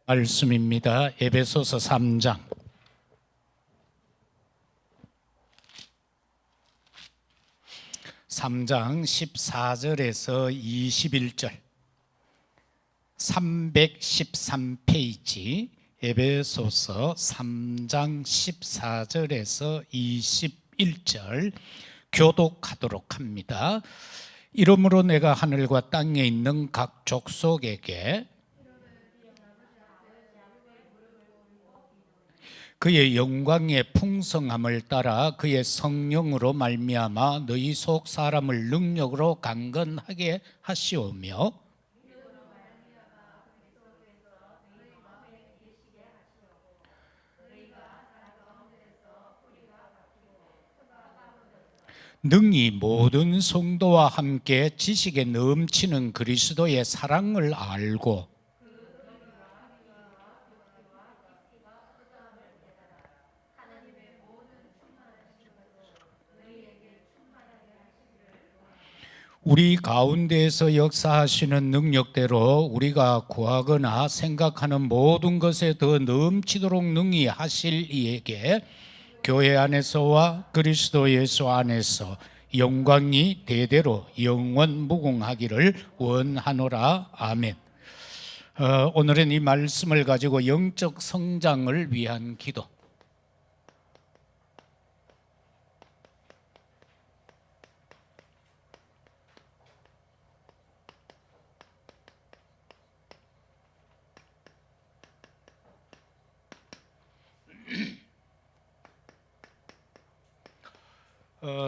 말씀입니다. 에베소서 3장 14절에서 21절 313페이지 에베소서 3장 14절에서 21절 교독하도록 합니다. 이러므로 내가 하늘과 땅에 있는 각 족속에게 그의 영광의 풍성함을 따라 그의 성령으로 말미암아 너희 속 사람을 능력으로 강건하게 하시오며 능히 모든 성도와 함께 지식에 넘치는 그리스도의 사랑을 알고 우리 가운데에서 역사하시는 능력대로 우리가 구하거나 생각하는 모든 것에 더 넘치도록 능히 하실 이에게 교회 안에서와 그리스도 예수 안에서 영광이 대대로 영원 무궁하기를 원하노라. 아멘. 오늘은 이 말씀을 가지고 영적 성장을 위한 기도.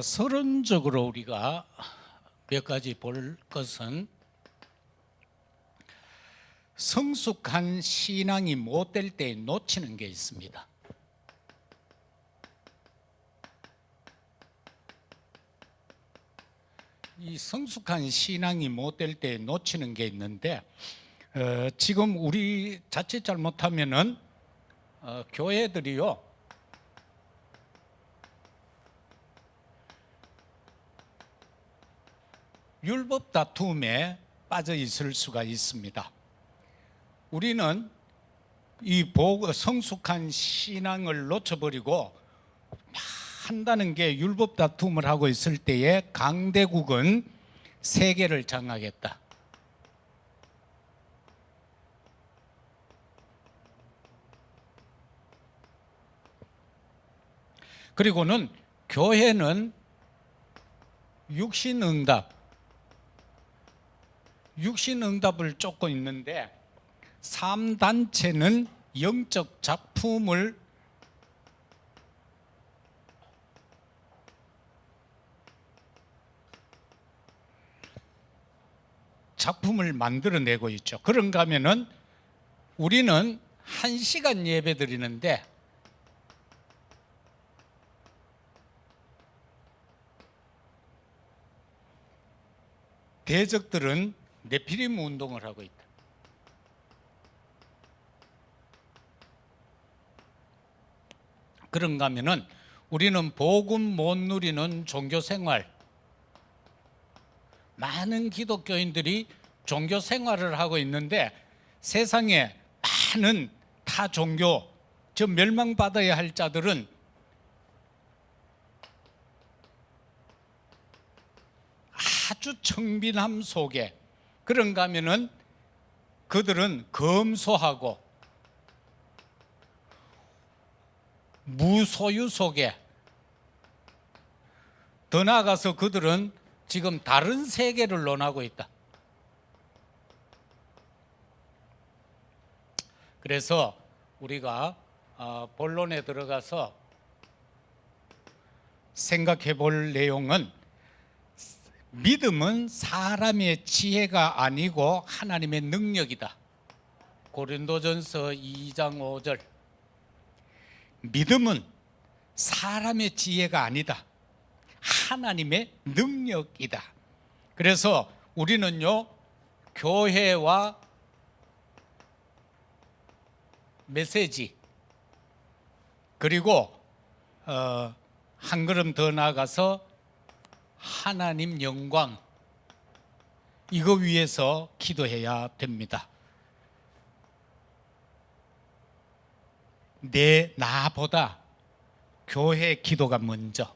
서론적으로 우리가 몇 가지 볼 것은 성숙한 신앙이 못 될 때 놓치는 게 있습니다. 이 성숙한 신앙이 못 될 때 놓치는 게 있는데 지금 우리 자칫 잘못하면은 교회들이요 율법 다툼에 빠져 있을 수가 있습니다. 우리는 이 성숙한 신앙을 놓쳐버리고 한다는 게 율법 다툼을 하고 있을 때에 강대국은 세계를 장악했다. 그리고는 교회는 육신응답을 쫓고 있는데 3단체는 영적 작품을 만들어내고 있죠. 그런가 하면은 우리는 1시간 예배 드리는데 대적들은 네피림 운동을 하고 있다. 그런가 하면은 우리는 복음 못 누리는 종교생활, 많은 기독교인들이 종교생활을 하고 있는데 세상에 많은 타 종교, 저 멸망받아야 할 자들은 아주 청빈함 속에, 그런가 하면은 그들은 검소하고 무소유 속에, 더 나아가서 그들은 지금 다른 세계를 논하고 있다. 그래서 우리가 본론에 들어가서 생각해 볼 내용은 믿음은 사람의 지혜가 아니고 하나님의 능력이다. 고린도전서 2장 5절. 믿음은 사람의 지혜가 아니다. 하나님의 능력이다. 그래서 우리는요, 교회와 메시지, 그리고 한 걸음 더 나아가서 하나님 영광, 이거 위해서 기도해야 됩니다. 나보다 교회 기도가 먼저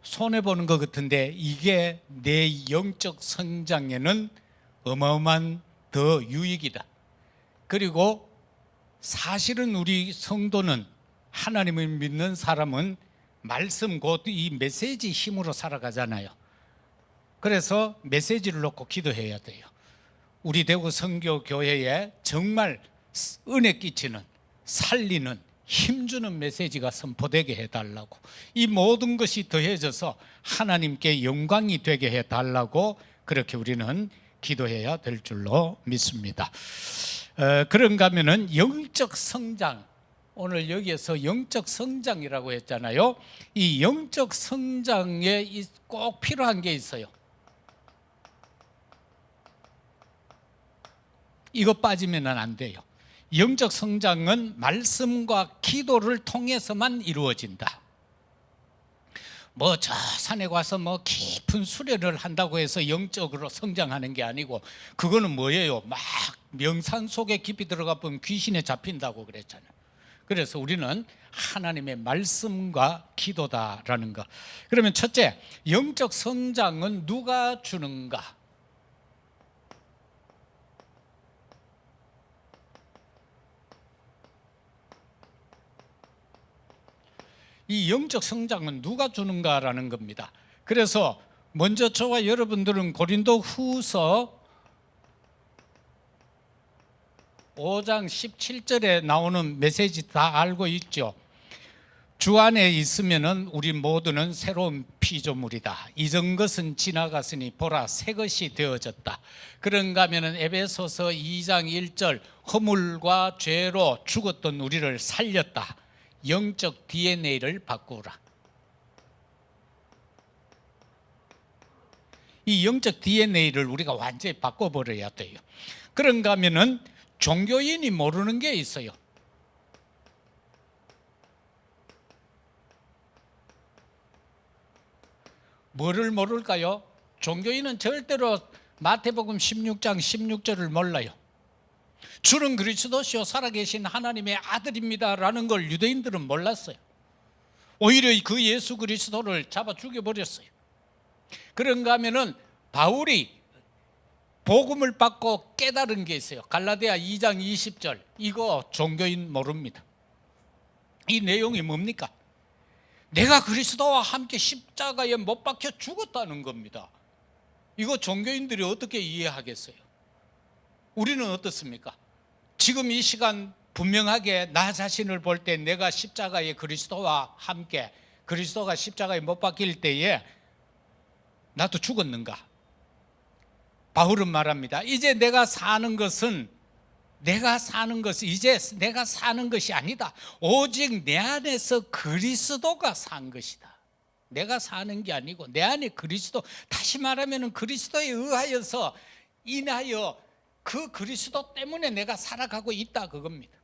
손해보는 것 같은데 이게 내 영적 성장에는 어마어마한 더 유익이다. 그리고 사실은 우리 성도는, 하나님을 믿는 사람은 말씀 곧 이 메시지 힘으로 살아가잖아요. 그래서 메시지를 놓고 기도해야 돼요. 우리 대구 선교교회에 정말 은혜 끼치는, 살리는, 힘주는 메시지가 선포되게 해달라고, 이 모든 것이 더해져서 하나님께 영광이 되게 해달라고 그렇게 우리는 기도해야 될 줄로 믿습니다. 그런가 하면은 영적 성장, 오늘 여기에서 영적 성장이라고 했잖아요. 이 영적 성장에 꼭 필요한 게 있어요. 이거 빠지면 안 돼요. 영적 성장은 말씀과 기도를 통해서만 이루어진다. 저 산에 가서 깊은 수련을 한다고 해서 영적으로 성장하는 게 아니고, 그거는 뭐예요? 막 명상 속에 깊이 들어가 보면 귀신에 잡힌다고 그랬잖아요. 그래서 우리는 하나님의 말씀과 기도다라는 거. 그러면 첫째, 영적 성장은 누가 주는가? 이 영적 성장은 누가 주는가라는 겁니다. 그래서 먼저 저와 여러분들은 고린도 후서 5장 17절에 나오는 메시지 다 알고 있죠. 주 안에 있으면은 우리 모두는 새로운 피조물이다. 이전 것은 지나갔으니 보라 새 것이 되어졌다. 그런가 하면은 에베소서 2장 1절, 허물과 죄로 죽었던 우리를 살렸다. 영적 DNA를 바꾸라. 이 영적 DNA를 우리가 완전히 바꿔버려야 돼요. 그런가 하면은 종교인이 모르는 게 있어요. 뭐를 모를까요? 종교인은 절대로 마태복음 16장 16절을 몰라요. 주는 그리스도시요 살아계신 하나님의 아들입니다라는 걸 유대인들은 몰랐어요. 오히려 그 예수 그리스도를 잡아 죽여버렸어요. 그런가 하면은 바울이 복음을 받고 깨달은 게 있어요. 갈라디아 2장 20절, 이거 종교인 모릅니다. 이 내용이 뭡니까? 내가 그리스도와 함께 십자가에 못 박혀 죽었다는 겁니다. 이거 종교인들이 어떻게 이해하겠어요? 우리는 어떻습니까? 지금 이 시간 분명하게 나 자신을 볼 때 내가 십자가에 그리스도와 함께, 그리스도가 십자가에 못 박힐 때에 나도 죽었는가? 바울은 말합니다. 이제 내가 사는 것이 이제 내가 사는 것이 아니다. 오직 내 안에서 그리스도가 산 것이다. 내가 사는 게 아니고 내 안에 그리스도, 다시 말하면 그리스도에 의하여서 인하여 그 그리스도 때문에 내가 살아가고 있다, 그겁니다.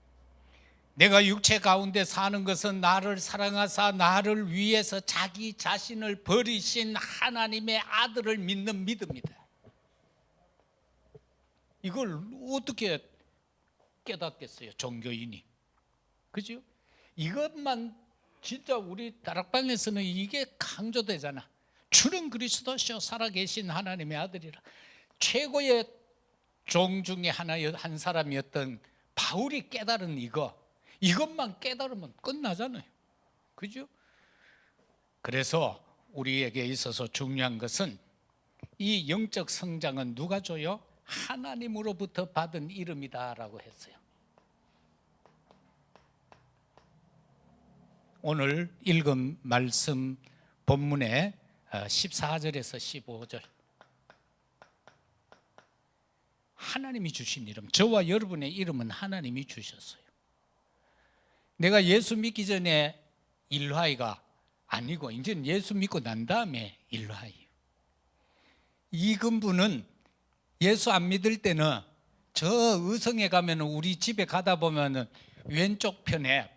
내가 육체 가운데 사는 것은 나를 사랑하사 나를 위해서 자기 자신을 버리신 하나님의 아들을 믿는 믿음이다. 이걸 어떻게 깨닫겠어요, 종교인이? 그죠? 이것만 진짜 우리 다락방에서는 이게 강조되잖아. 주는 그리스도시요 살아계신 하나님의 아들이라. 최고의 종 중에 한 사람이었던 바울이 깨달은 이것만 깨달으면 끝나잖아요. 그죠? 그래서 우리에게 있어서 중요한 것은 이 영적 성장은 누가 줘요? 하나님으로부터 받은 이름이다라고 했어요. 오늘 읽은 말씀 본문의 14절에서 15절, 하나님이 주신 이름, 저와 여러분의 이름은 하나님이 주셨어요. 내가 예수 믿기 전에 일화이가 아니고 이제는 예수 믿고 난 다음에 일화이에요. 이 근부는 예수 안 믿을 때는 저 의성에 가면 우리 집에 가다 보면은 왼쪽 편에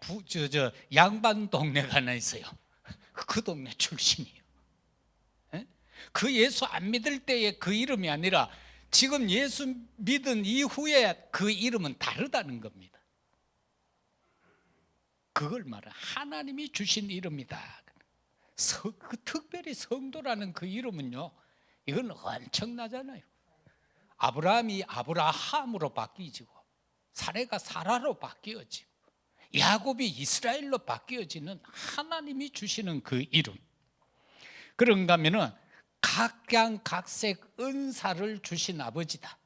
양반 동네가 하나 있어요. 그 동네 출신이에요. 그 예수 안 믿을 때의 그 이름이 아니라 지금 예수 믿은 이후에 그 이름은 다르다는 겁니다. 그걸 말해. 하나님이 주신 이름이다. 특별히 성도라는 그 이름은요, 이건 엄청나잖아요. 아브라함이 아브라함으로 바뀌어지고, 사레가 사라로 바뀌어지고, 야곱이 이스라엘로 바뀌어지는 하나님이 주시는 그 이름. 그런가 하면은 각양각색 은사를 주신 아버지다.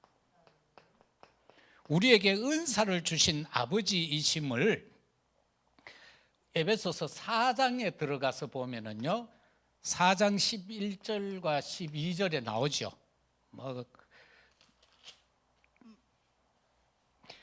우리에게 은사를 주신 아버지이심을 에베소서 4장에 들어가서 보면은요, 4장 11절과 12절에 나오죠.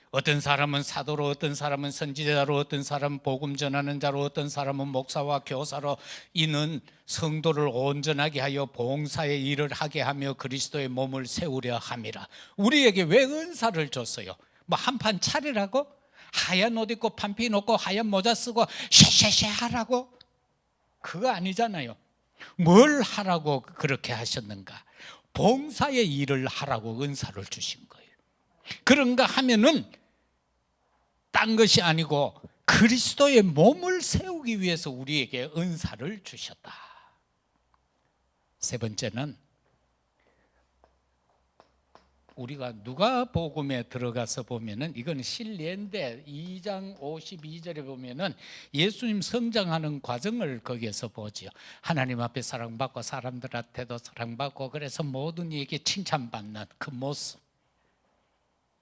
어떤 사람은 사도로, 어떤 사람은 선지자로, 어떤 사람은 복음 전하는 자로, 어떤 사람은 목사와 교사로, 이는 성도를 온전하게 하여 봉사의 일을 하게 하며 그리스도의 몸을 세우려 함이라. 우리에게 왜 은사를 줬어요? 뭐 한판 차리라고? 하얀 옷 입고 판피 놓고 하얀 모자 쓰고 쉐쉐쉐 하라고? 그거 아니잖아요. 뭘 하라고 그렇게 하셨는가? 봉사의 일을 하라고 은사를 주신 거예요. 그런가 하면은 딴 것이 아니고 그리스도의 몸을 세우기 위해서 우리에게 은사를 주셨다. 세 번째는 우리가 누가복음에 들어가서 보면은, 이건 실례인데 2장 52절에 보면은 예수님 성장하는 과정을 거기에서 보지요. 하나님 앞에 사랑받고 사람들한테도 사랑받고, 그래서 모든 이에게 칭찬받는 그 모습,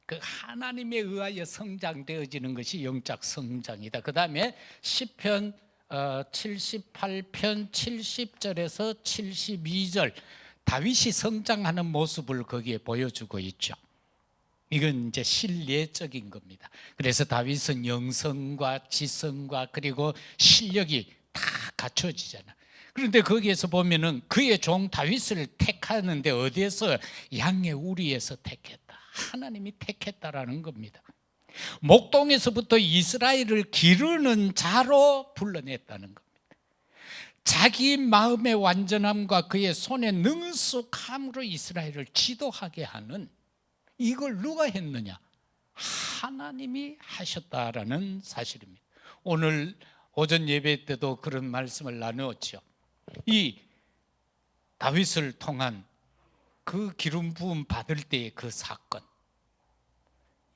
그 하나님에 의하여 성장되어지는 것이 영적 성장이다. 그 다음에 시편 78편 70절에서 72절 다윗이 성장하는 모습을 거기에 보여주고 있죠. 이건 이제 실례적인 겁니다. 그래서 다윗은 영성과 지성과 그리고 실력이 다 갖춰지잖아. 그런데 거기에서 보면은 그의 종 다윗을 택하는데 어디에서? 양의 우리에서 택했다. 하나님이 택했다라는 겁니다. 목동에서부터 이스라엘을 기르는 자로 불러냈다는 겁니다. 자기 마음의 완전함과 그의 손의 능숙함으로 이스라엘을 지도하게 하는, 이걸 누가 했느냐? 하나님이 하셨다라는 사실입니다. 오늘 오전 예배 때도 그런 말씀을 나누었죠. 이 다윗을 통한 그 기름 부음 받을 때의 그 사건,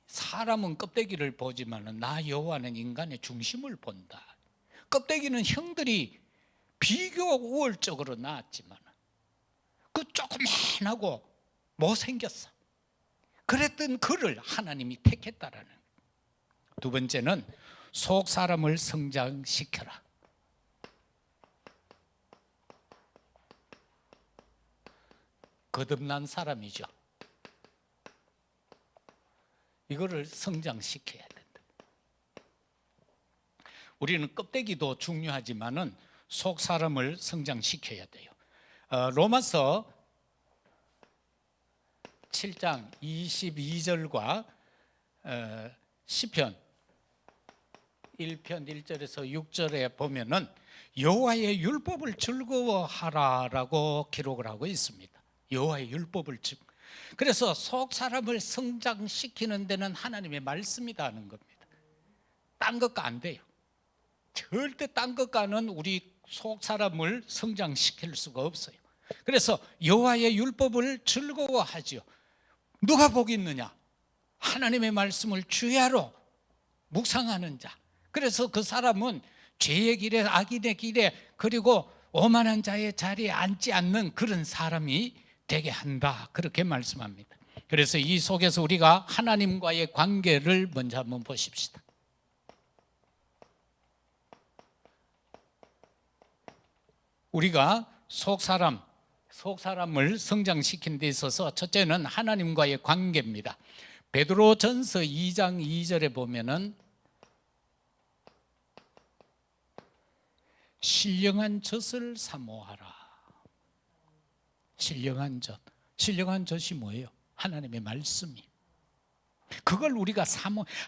사람은 껍데기를 보지만 나 여호와는 인간의 중심을 본다. 껍데기는 형들이 비교 우월적으로 나왔지만 그 조그만하고 못생겼어. 그랬던 그를 하나님이 택했다라는. 두 번째는 속 사람을 성장시켜라. 거듭난 사람이죠. 이거를 성장시켜야 된다. 우리는 껍데기도 중요하지만은 속 사람을 성장시켜야 돼요. 로마서 7장 22절과 시편 1편 1절에서 6절에 보면은 여호와의 율법을 즐거워하라라고 기록을 하고 있습니다. 여호와의 율법을 그래서 속 사람을 성장시키는 데는 하나님의 말씀이다 하는 겁니다. 딴 것과 안 돼요. 절대 딴 것과는 우리 속 사람을 성장시킬 수가 없어요. 그래서 여호와의 율법을 즐거워하죠. 누가 복이 있느냐? 하나님의 말씀을 주야로 묵상하는 자. 그래서 그 사람은 죄의 길에, 악인의 길에, 그리고 오만한 자의 자리에 앉지 않는 그런 사람이 되게 한다, 그렇게 말씀합니다. 그래서 이 속에서 우리가 하나님과의 관계를 먼저 한번 보십시다. 우리가 속 사람을 성장시키는 데 있어서 첫째는 하나님과의 관계입니다. 베드로전서 2장 2절에 보면은 신령한 젖을 사모하라. 신령한 젖이 뭐예요? 하나님의 말씀이. 그걸 우리가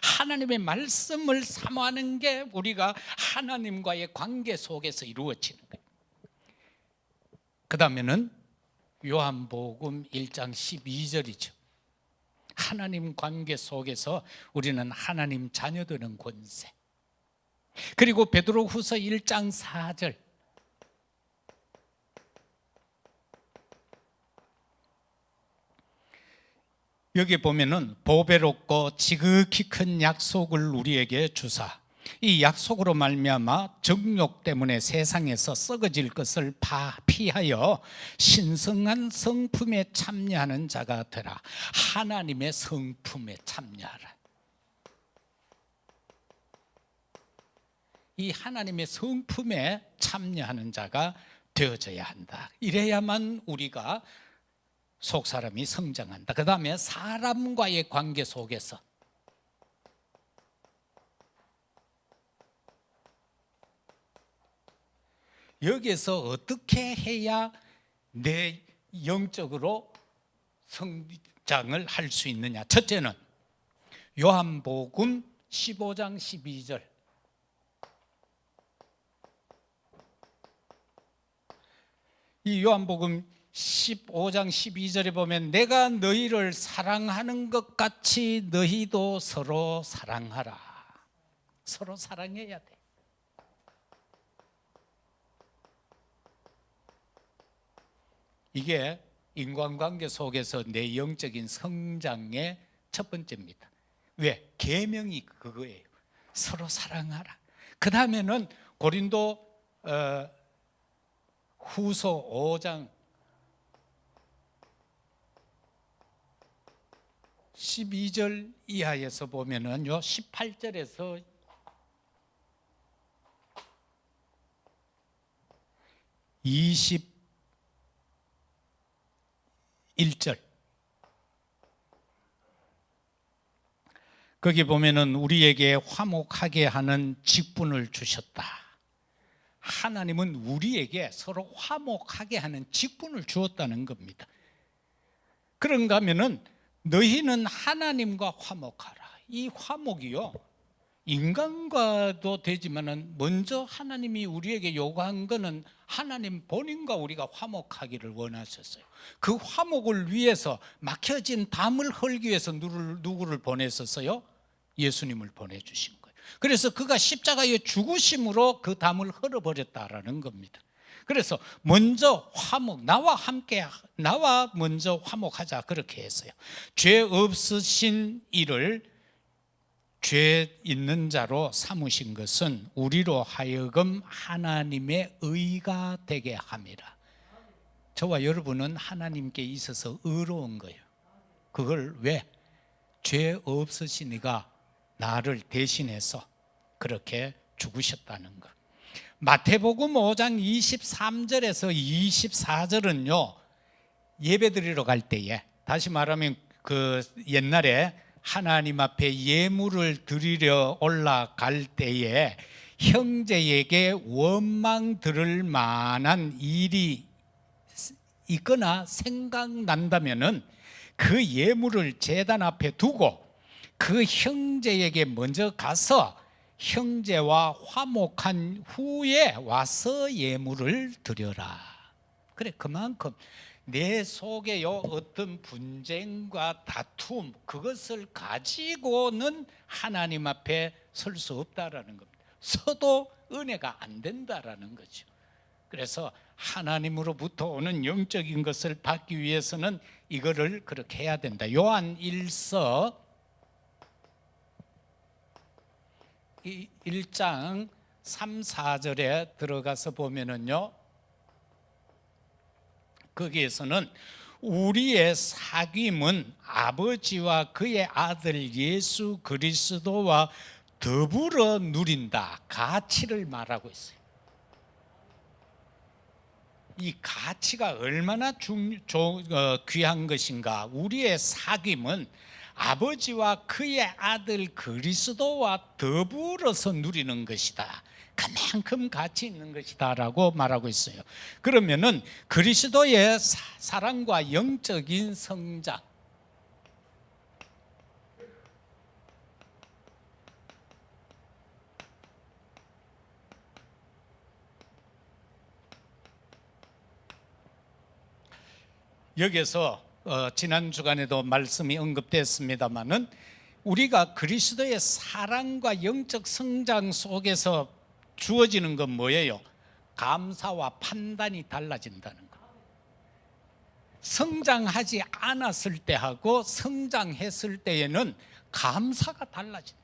하나님의 말씀을 사모하는 게 우리가 하나님과의 관계 속에서 이루어지는 거예요. 그 다음에는 요한복음 1장 12절이죠. 하나님 관계 속에서 우리는 하나님 자녀 되는 권세. 그리고 베드로후서 1장 4절, 여기 보면은 보배롭고 지극히 큰 약속을 우리에게 주사 이 약속으로 말미암아 정욕 때문에 세상에서 썩어질 것을 피하여 신성한 성품에 참여하는 자가 되라. 하나님의 성품에 참여하라. 이 하나님의 성품에 참여하는 자가 되어져야 한다. 이래야만 우리가 속사람이 성장한다. 그 다음에 사람과의 관계 속에서 여기에서 어떻게 해야 내 영적으로 성장을 할 수 있느냐. 첫째는 요한복음 15장 12절, 이 요한복음 15장 12절에 보면 내가 너희를 사랑하는 것 같이 너희도 서로 사랑하라. 서로 사랑해야 돼. 이게 인간관계 속에서 내 영적인 성장의 첫 번째입니다. 왜? 계명이 그거예요. 서로 사랑하라. 그 다음에는 고린도 후서 5장 12절 이하에서 보면은요, 18절에서 21절, 거기 보면은 우리에게 화목하게 하는 직분을 주셨다. 하나님은 우리에게 서로 화목하게 하는 직분을 주었다는 겁니다. 그런가 하면은 너희는 하나님과 화목하라. 이 화목이요, 인간과도 되지만은 먼저 하나님이 우리에게 요구한 거는 하나님 본인과 우리가 화목하기를 원하셨어요. 그 화목을 위해서 막혀진 담을 헐기 위해서 누구를 보내셨어요? 예수님을 보내주신 거예요. 그래서 그가 십자가의 죽으심으로 그 담을 헐어버렸다라는 겁니다. 그래서 먼저 화목, 나와 먼저 화목하자, 그렇게 했어요. 죄 없으신 이를 죄 있는 자로 삼으신 것은 우리로 하여금 하나님의 의가 되게 함이라. 저와 여러분은 하나님께 있어서 의로운 거예요. 그걸 왜? 죄 없으신 이가 나를 대신해서 그렇게 죽으셨다는 것. 마태복음 5장 23절에서 24절은요, 예배드리러 갈 때에, 다시 말하면 그 옛날에 하나님 앞에 예물을 드리러 올라갈 때에 형제에게 원망 들을 만한 일이 있거나 생각난다면은 그 예물을 제단 앞에 두고 그 형제에게 먼저 가서 형제와 화목한 후에 와서 예물을 드려라. 그래, 그만큼 내 속에요 어떤 분쟁과 다툼, 그것을 가지고는 하나님 앞에 설 수 없다라는 겁니다. 서도 은혜가 안 된다라는 거죠. 그래서 하나님으로부터 오는 영적인 것을 받기 위해서는 이거를 그렇게 해야 된다. 요한 1서 1장 3, 4절에 들어가서 보면은요, 거기에서는 우리의 사귐은 아버지와 그의 아들 예수 그리스도와 더불어 누린다, 가치를 말하고 있어요. 이 가치가 얼마나 귀한 것인가. 우리의 사귐은 아버지와 그의 아들 그리스도와 더불어서 누리는 것이다. 그만큼 가치 있는 것이다 라고 말하고 있어요. 그러면은 그리스도의 사랑과 영적인 성장, 여기에서 지난 주간에도 말씀이 언급됐습니다마는 우리가 그리스도의 사랑과 영적 성장 속에서 주어지는 건 뭐예요? 감사와 판단이 달라진다는 거. 성장하지 않았을 때하고 성장했을 때에는 감사가 달라진다.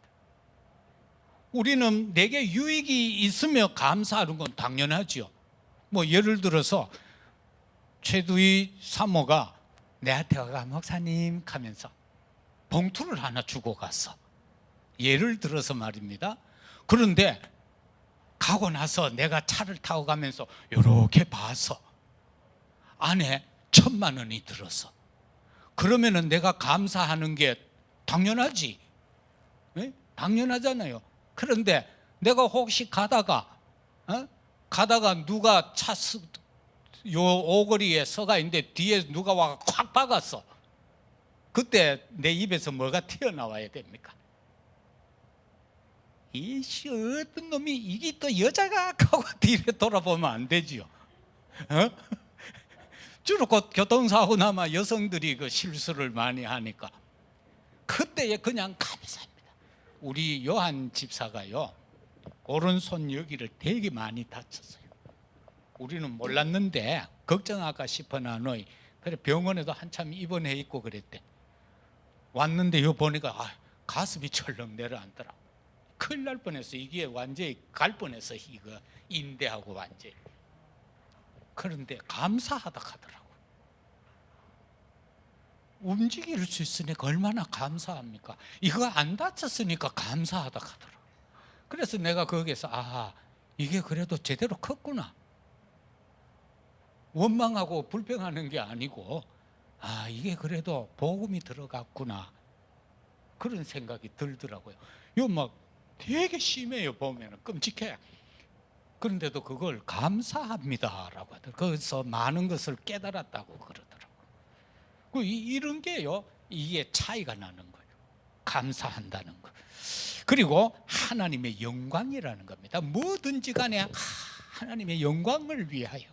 우리는 내게 유익이 있으며 감사하는 건 당연하지요. 뭐 예를 들어서 최두희 사모가 내한테 와가 목사님 하면서 봉투를 하나 주고 갔어. 예를 들어서 말입니다. 그런데 가고 나서 내가 차를 타고 가면서 이렇게 봐서 안에 1,000만 원이 들었어. 그러면은 내가 감사하는 게 당연하지. 네? 당연하잖아요. 그런데 내가 혹시 가다가 누가 요 오거리에 서가 있는데 뒤에 누가 와가 콱 박았어. 그때 내 입에서 뭐가 튀어나와야 됩니까? 이씨 어떤 놈이 이게 또 여자가 하고 뒤에 돌아보면 안 되지요. 주로 곧 교통사고 나면 여성들이 그 실수를 많이 하니까 그때에 그냥 감사합니다. 우리 요한 집사가요 오른손 여기를 되게 많이 다쳤어요. 우리는 몰랐는데 걱정할까 싶어나 너희 그래 병원에도 한참 입원해 있고 그랬대. 왔는데 요 보니까 가슴이 철렁 내려앉더라. 큰일 날 뻔했어. 이게 완전히 갈 뻔했어. 이거 인대하고 완전히. 그런데 감사하다 하더라고. 움직일 수 있으니까 얼마나 감사합니까? 이거 안 다쳤으니까 감사하다 하더라고. 그래서 내가 거기에서 이게 그래도 제대로 컸구나. 원망하고 불평하는 게 아니고 이게 그래도 복음이 들어갔구나. 그런 생각이 들더라고요. 이거 막 되게 심해요. 보면 끔찍해. 그런데도 그걸 감사합니다라고 하더라고요. 거기서 많은 것을 깨달았다고 그러더라고요. 이런 게요, 이게 차이가 나는 거예요. 감사한다는 거. 그리고 하나님의 영광이라는 겁니다. 뭐든지 간에 하나님의 영광을 위하여.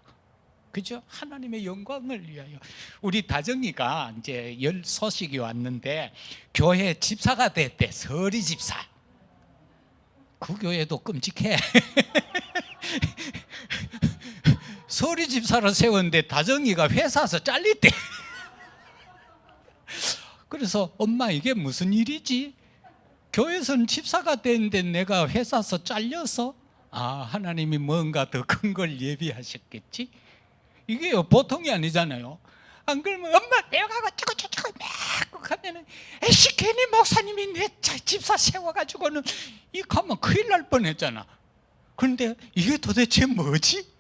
그죠? 하나님의 영광을 위하여. 우리 다정이가 이제 열 소식이 왔는데 교회 집사가 됐대. 서리 집사. 그 교회도 끔찍해. 서리 집사를 세웠는데 다정이가 회사에서 잘렸대. 그래서 엄마 이게 무슨 일이지? 교회에서는 집사가 됐는데 내가 회사에서 잘려서 하나님이 뭔가 더 큰 걸 예비하셨겠지? 이게 보통이 아니잖아요. 안 그러면 엄마 내가 어쩌고 막 하면은 에이씨 괜히 목사님이 내 집사 세워가지고는 이 가면 큰일 날 뻔했잖아. 그런데 이게 도대체 뭐지?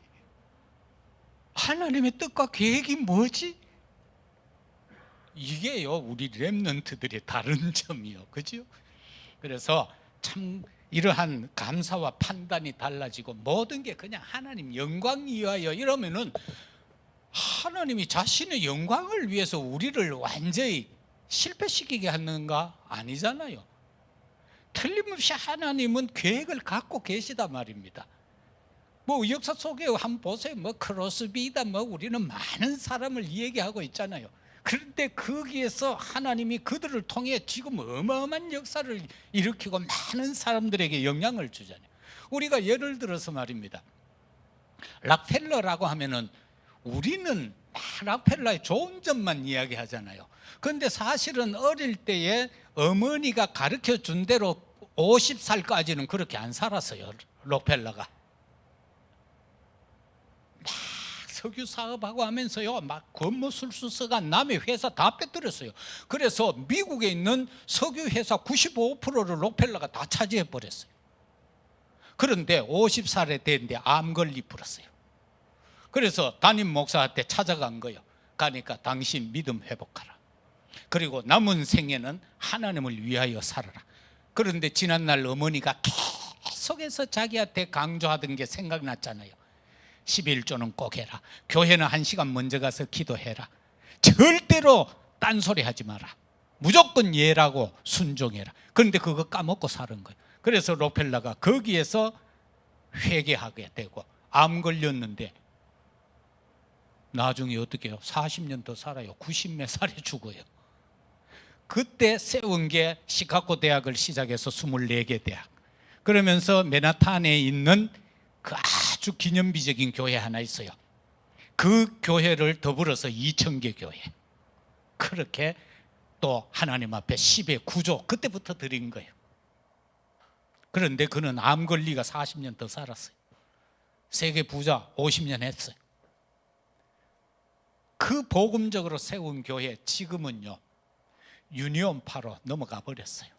하나님의 뜻과 계획이 뭐지? 이게요 우리 렘넌트들의 다른 점이요. 그죠? 그래서 참 이러한 감사와 판단이 달라지고 모든 게 그냥 하나님 영광 위하여 이러면은 하나님이 자신의 영광을 위해서 우리를 완전히 실패시키게 하는가? 아니잖아요. 틀림없이 하나님은 계획을 갖고 계시단 말입니다. 뭐 역사 속에 한번 보세요. 뭐 크로스비다 뭐 우리는 많은 사람을 얘기하고 있잖아요. 그런데 거기에서 하나님이 그들을 통해 지금 어마어마한 역사를 일으키고 많은 사람들에게 영향을 주잖아요. 우리가 예를 들어서 말입니다. 락펠러라고 하면은 우리는 락펠러의 좋은 점만 이야기하잖아요. 그런데 사실은 어릴 때에 어머니가 가르쳐 준 대로 50살까지는 그렇게 안 살았어요. 록펠러가 막 석유 사업하고 하면서요 막 권모술수 써가 남의 회사 다 빼뜨렸어요. 그래서 미국에 있는 석유 회사 95%를 록펠러가 다 차지해 버렸어요. 그런데 50살에 됐는데 암 걸리 버렸어요. 그래서 담임 목사한테 찾아간 거예요. 가니까 당신 믿음 회복하라. 그리고 남은 생애는 하나님을 위하여 살아라. 그런데 지난날 어머니가 계속해서 자기한테 강조하던 게 생각났잖아요. 11조는 꼭 해라. 교회는 1시간 먼저 가서 기도해라. 절대로 딴소리 하지 마라. 무조건 예라고 순종해라. 그런데 그거 까먹고 사는 거예요. 그래서 록펠러가 거기에서 회개하게 되고 암 걸렸는데 나중에 어떻게 해요? 40년 더 살아요. 90몇 살에 죽어요. 그때 세운 게 시카고 대학을 시작해서 24개 대학. 그러면서 맨하탄에 있는 그 아주 기념비적인 교회 하나 있어요. 그 교회를 더불어서 2000개 교회. 그렇게 또 하나님 앞에 10의 구조 그때부터 드린 거예요. 그런데 그는 암 걸리가 40년 더 살았어요. 세계 부자 50년 했어요. 그 복음적으로 세운 교회 지금은요 유니온파로 넘어가 버렸어요.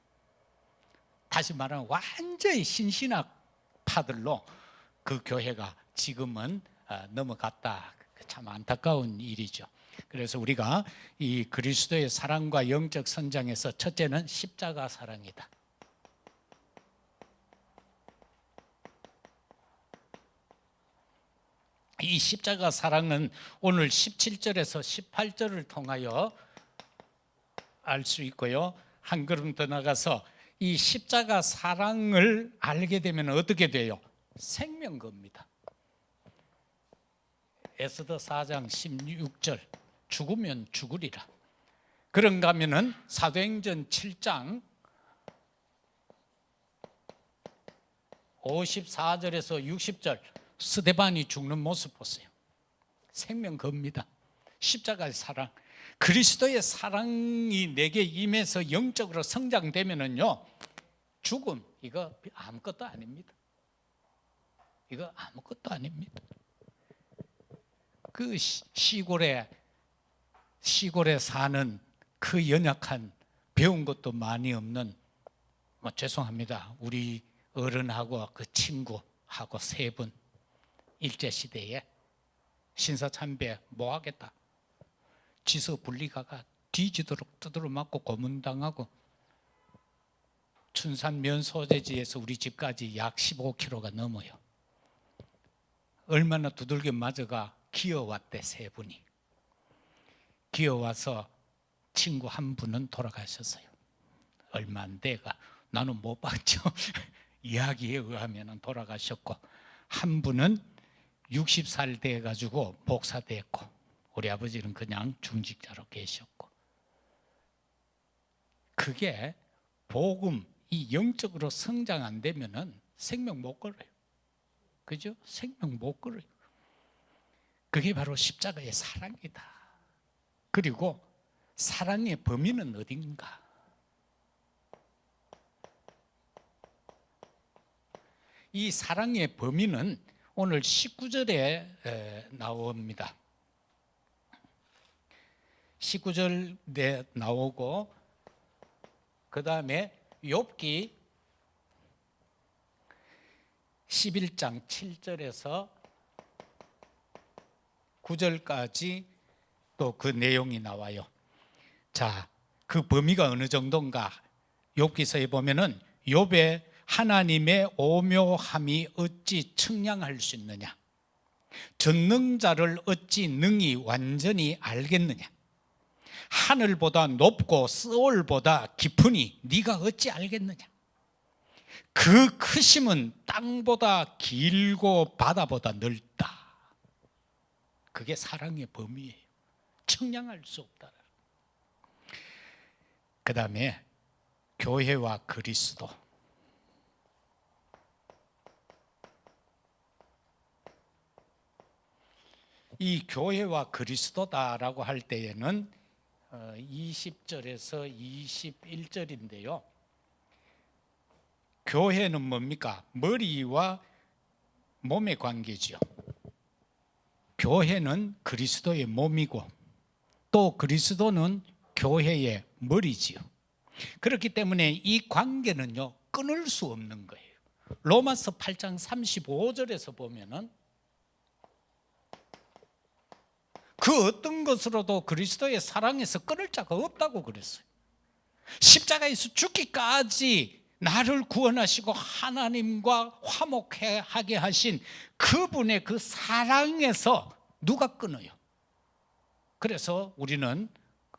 다시 말하면 완전히 신신학파들로 그 교회가 지금은 넘어갔다. 참 안타까운 일이죠. 그래서 우리가 이 그리스도의 사랑과 영적 선장에서 첫째는 십자가 사랑이다. 이 십자가 사랑은 오늘 17절에서 18절을 통하여 알 수 있고요. 한 걸음 더 나가서 이 십자가 사랑을 알게 되면 어떻게 돼요? 생명 겁니다. 에스더 4장 16절 죽으면 죽으리라. 그런가 하면은 사도행전 7장 54절에서 60절 스데반이 죽는 모습 보세요. 생명 겁니다. 십자가의 사랑. 그리스도의 사랑이 내게 임해서 영적으로 성장되면은요 죽음 이거 아무것도 아닙니다. 이거 아무것도 아닙니다. 그 시골에 사는 그 연약한 배운 것도 많이 없는 죄송합니다. 우리 어른하고 그 친구하고 세 분 일제시대에 신사참배 뭐 하겠다. 지서 분리가가 뒤지도록 두드러 맞고 고문당하고 춘산 면소재지에서 우리 집까지 약 15km가 넘어요. 얼마나 두들겨 맞아가 기어왔대 세 분이. 기어와서 친구 한 분은 돌아가셨어요. 얼마 안 돼가 나는 못 봤죠. 이야기에 의하면 돌아가셨고 한 분은 60살 돼가지고 복사됐고 우리 아버지는 그냥 중직자로 계셨고 그게 복음 이 영적으로 성장 안 되면은 생명 못 걸어요. 그죠? 생명 못 걸어요. 그게 바로 십자가의 사랑이다. 그리고 사랑의 범위는 어딘가? 이 사랑의 범위는 오늘 19절에 나옵니다. 19절에 나오고 그 다음에 욥기 11장 7절에서 9절까지 또 그 내용이 나와요. 자, 그 범위가 어느 정도인가? 욥기서에 보면은 욥의 하나님의 오묘함이 어찌 측량할 수 있느냐? 전능자를 어찌 능히 완전히 알겠느냐? 하늘보다 높고 스올보다 깊으니 네가 어찌 알겠느냐? 그 크심은 땅보다 길고 바다보다 넓다. 그게 사랑의 범위예요. 측량할 수 없다. 그 다음에 교회와 그리스도. 이 교회와 그리스도다라고 할 때에는 20절에서 21절인데요. 교회는 뭡니까? 머리와 몸의 관계죠. 교회는 그리스도의 몸이고 또 그리스도는 교회의 머리지요. 그렇기 때문에 이 관계는요 끊을 수 없는 거예요. 로마서 8장 35절에서 보면은 그 어떤 것으로도 그리스도의 사랑에서 끊을 자가 없다고 그랬어요. 십자가에서 죽기까지 나를 구원하시고 하나님과 화목하게 하신 그분의 그 사랑에서 누가 끊어요? 그래서 우리는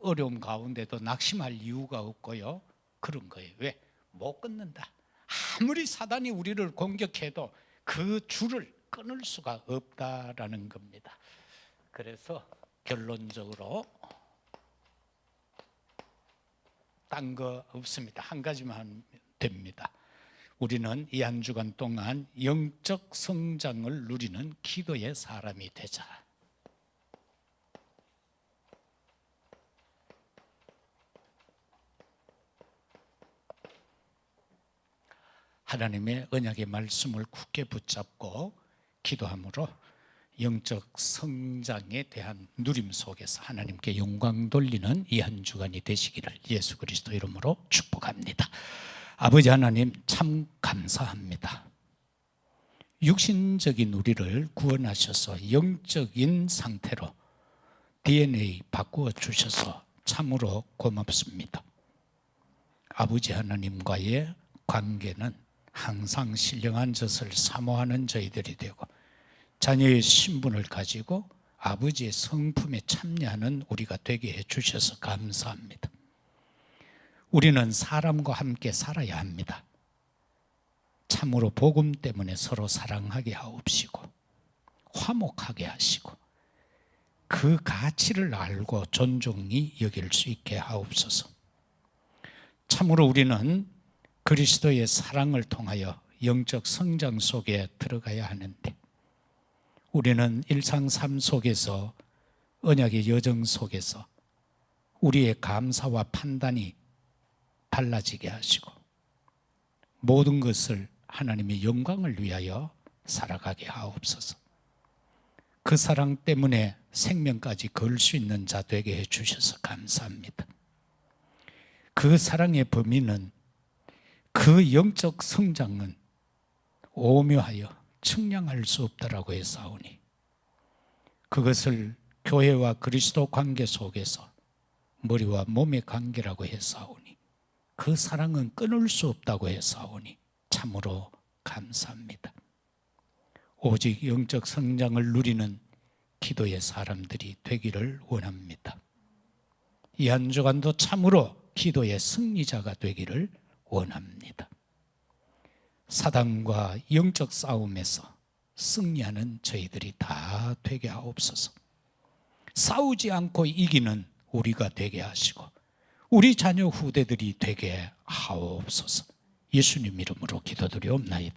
어려움 가운데도 낙심할 이유가 없고요. 그런 거예요. 왜? 못 끊는다. 아무리 사단이 우리를 공격해도 그 줄을 끊을 수가 없다라는 겁니다. 그래서 결론적으로 딴 거 없습니다. 한 가지만 하면 됩니다. 우리는 이 한 주간 동안 영적 성장을 누리는 기도의 사람이 되자. 하나님의 언약의 말씀을 굳게 붙잡고 기도함으로 영적 성장에 대한 누림 속에서 하나님께 영광 돌리는 이 한 주간이 되시기를 예수 그리스도 이름으로 축복합니다. 아버지 하나님, 참 감사합니다. 육신적인 우리를 구원하셔서 영적인 상태로 DNA 바꾸어 주셔서 참으로 고맙습니다. 아버지 하나님과의 관계는 항상 신령한 젖을 사모하는 저희들이 되고, 자녀의 신분을 가지고 아버지의 성품에 참여하는 우리가 되게 해주셔서 감사합니다. 우리는 사람과 함께 살아야 합니다. 참으로 복음 때문에 서로 사랑하게 하옵시고 화목하게 하시고 그 가치를 알고 존중히 여길 수 있게 하옵소서. 참으로 우리는 그리스도의 사랑을 통하여 영적 성장 속에 들어가야 하는데, 우리는 일상 삶 속에서 언약의 여정 속에서 우리의 감사와 판단이 달라지게 하시고 모든 것을 하나님의 영광을 위하여 살아가게 하옵소서. 그 사랑 때문에 생명까지 걸 수 있는 자 되게 해주셔서 감사합니다. 그 사랑의 범위는, 그 영적 성장은 오묘하여 측량할 수 없다라고 했사오니, 그것을 교회와 그리스도 관계 속에서 머리와 몸의 관계라고 했사오니, 그 사랑은 끊을 수 없다고 했사오니 참으로 감사합니다. 오직 영적 성장을 누리는 기도의 사람들이 되기를 원합니다. 이 한 주간도 참으로 기도의 승리자가 되기를 원합니다. 사단과 영적 싸움에서 승리하는 저희들이 다 되게 하옵소서. 싸우지 않고 이기는 우리가 되게 하시고 우리 자녀 후대들이 되게 하옵소서. 예수님 이름으로 기도드리옵나이다.